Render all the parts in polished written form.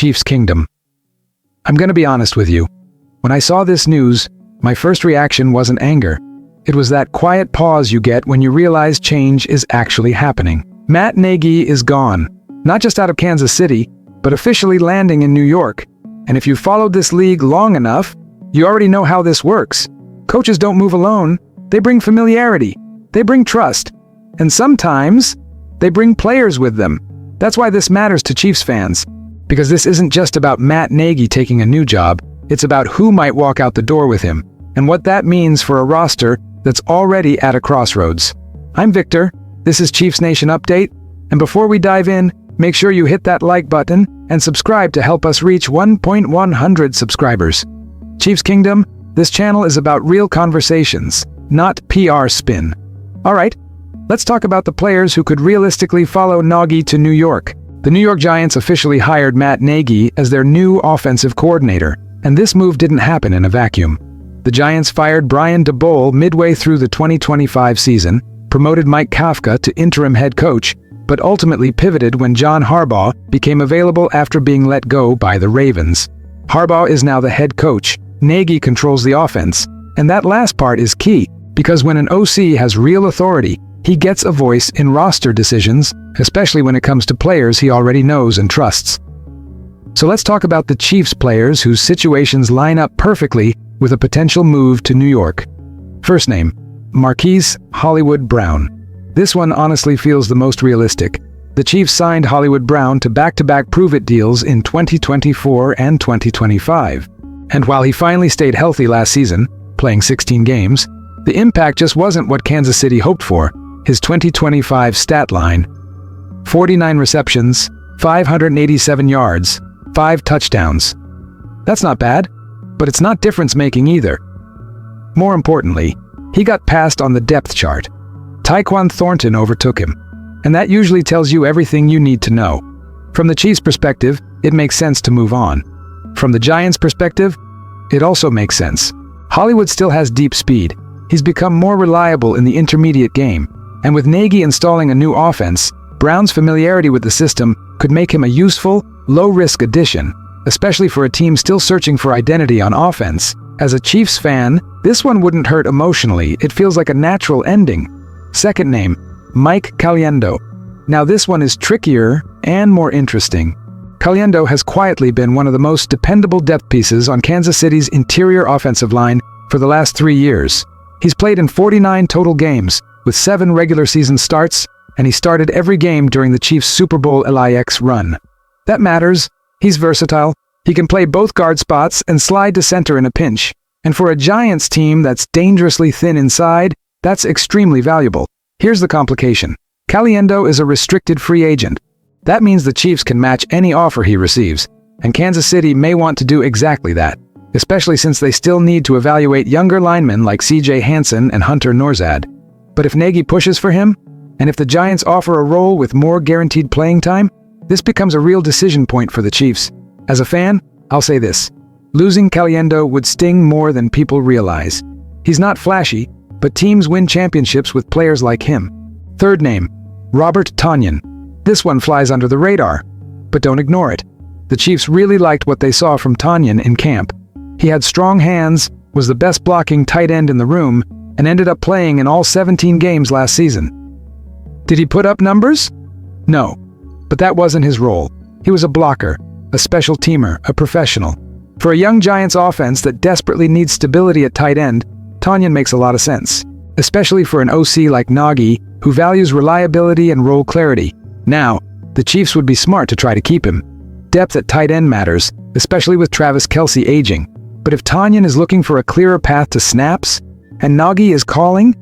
Chiefs Kingdom. I'm gonna be honest with you. When I saw this news, my first reaction wasn't anger. It was that quiet pause you get when you realize change is actually happening. Matt Nagy is gone, not just out of Kansas City, but officially landing in New York. And if you've followed this league long enough, you already know how this works. Coaches don't move alone. They bring familiarity. They bring trust. And sometimes, they bring players with them. That's why this matters to Chiefs fans. Because this isn't just about Matt Nagy taking a new job, it's about who might walk out the door with him, and what that means for a roster that's already at a crossroads. I'm Victor, this is Chiefs Nation Update, and before we dive in, make sure you hit that like button and subscribe to help us reach 1,100 subscribers. Chiefs Kingdom, this channel is about real conversations, not PR spin. Alright, let's talk about the players who could realistically follow Nagy to New York. The New York Giants officially hired Matt Nagy as their new offensive coordinator, and this move didn't happen in a vacuum. The Giants fired Brian DeBole midway through the 2025 season, promoted Mike Kafka to interim head coach, but ultimately pivoted when John Harbaugh became available after being let go by the Ravens. Harbaugh is now the head coach. Nagy controls the offense, and that last part is key, because when an OC has real authority, he gets a voice in roster decisions, especially when it comes to players he already knows and trusts. So let's talk about the Chiefs players whose situations line up perfectly with a potential move to New York. First name, Marquise Hollywood Brown. This one honestly feels the most realistic. The Chiefs signed Hollywood Brown to back-to-back prove-it deals in 2024 and 2025. And while he finally stayed healthy last season, playing 16 games, the impact just wasn't what Kansas City hoped for. His 2025 stat line: 49 receptions, 587 yards, 5 touchdowns. That's not bad, but it's not difference-making either. More importantly, he got passed on the depth chart. Tyquan Thornton overtook him, and that usually tells you everything you need to know. From the Chiefs' perspective, it makes sense to move on. From the Giants' perspective, it also makes sense. Hollywood still has deep speed. He's become more reliable in the intermediate game, and with Nagy installing a new offense, Brown's familiarity with the system could make him a useful, low-risk addition, especially for a team still searching for identity on offense. As a Chiefs fan, this one wouldn't hurt emotionally. It feels like a natural ending. Second name, Mike Caliendo. Now this one is trickier and more interesting. Caliendo has quietly been one of the most dependable depth pieces on Kansas City's interior offensive line for the last 3 years. He's played in 49 total games, with 7 regular season starts, and he started every game during the Chiefs' Super Bowl LIX run. That matters. He's versatile. He can play both guard spots and slide to center in a pinch. And for a Giants team that's dangerously thin inside, that's extremely valuable. Here's the complication. Caliendo is a restricted free agent. That means the Chiefs can match any offer he receives, and Kansas City may want to do exactly that, especially since they still need to evaluate younger linemen like CJ Hansen and Hunter Norzad. But if Nagy pushes for him, and if the Giants offer a role with more guaranteed playing time, this becomes a real decision point for the Chiefs. As a fan, I'll say this: losing Caliendo would sting more than people realize. He's not flashy, but teams win championships with players like him. Third name, Robert Tonyan. This one flies under the radar, but don't ignore it. The Chiefs really liked what they saw from Tonyan in camp. He had strong hands, was the best blocking tight end in the room, and ended up playing in all 17 games last season. Did he put up numbers? No, but that wasn't his role. He was a blocker, a special teamer, a professional. For a young Giants offense that desperately needs stability at tight end, Tonyan makes a lot of sense, especially for an OC like Nagy, who values reliability and role clarity. Now, the Chiefs would be smart to try to keep him. Depth at tight end matters, especially with Travis Kelce aging. But if Tonyan is looking for a clearer path to snaps, and Nagy is calling,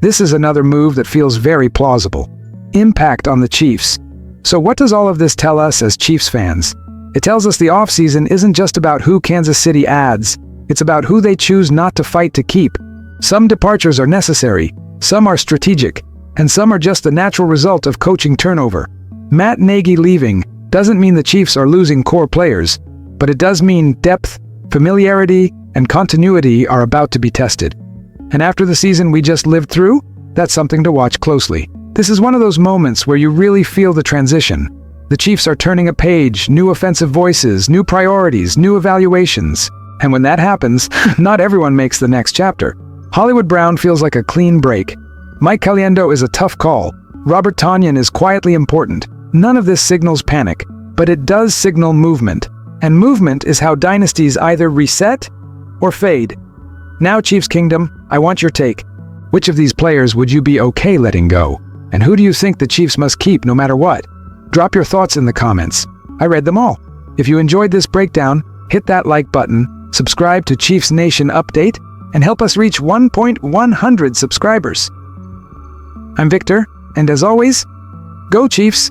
this is another move that feels very plausible. Impact on the Chiefs. So what does all of this tell us as Chiefs fans? It tells us the offseason isn't just about who Kansas City adds, it's about who they choose not to fight to keep. Some departures are necessary, some are strategic, and some are just the natural result of coaching turnover. Matt Nagy leaving doesn't mean the Chiefs are losing core players, but it does mean depth, familiarity, and continuity are about to be tested. And after the season we just lived through, that's something to watch closely. This is one of those moments where you really feel the transition. The Chiefs are turning a page, new offensive voices, new priorities, new evaluations. And when that happens, not everyone makes the next chapter. Hollywood Brown feels like a clean break. Mike Caliendo is a tough call. Robert Tonyan is quietly important. None of this signals panic, but it does signal movement. And movement is how dynasties either reset or fade. Now, Chiefs Kingdom, I want your take. Which of these players would you be okay letting go? And who do you think the Chiefs must keep no matter what? Drop your thoughts in the comments. I read them all. If you enjoyed this breakdown, hit that like button, subscribe to Chiefs Nation Update, and help us reach 1,100 subscribers. I'm Victor, and as always, go Chiefs!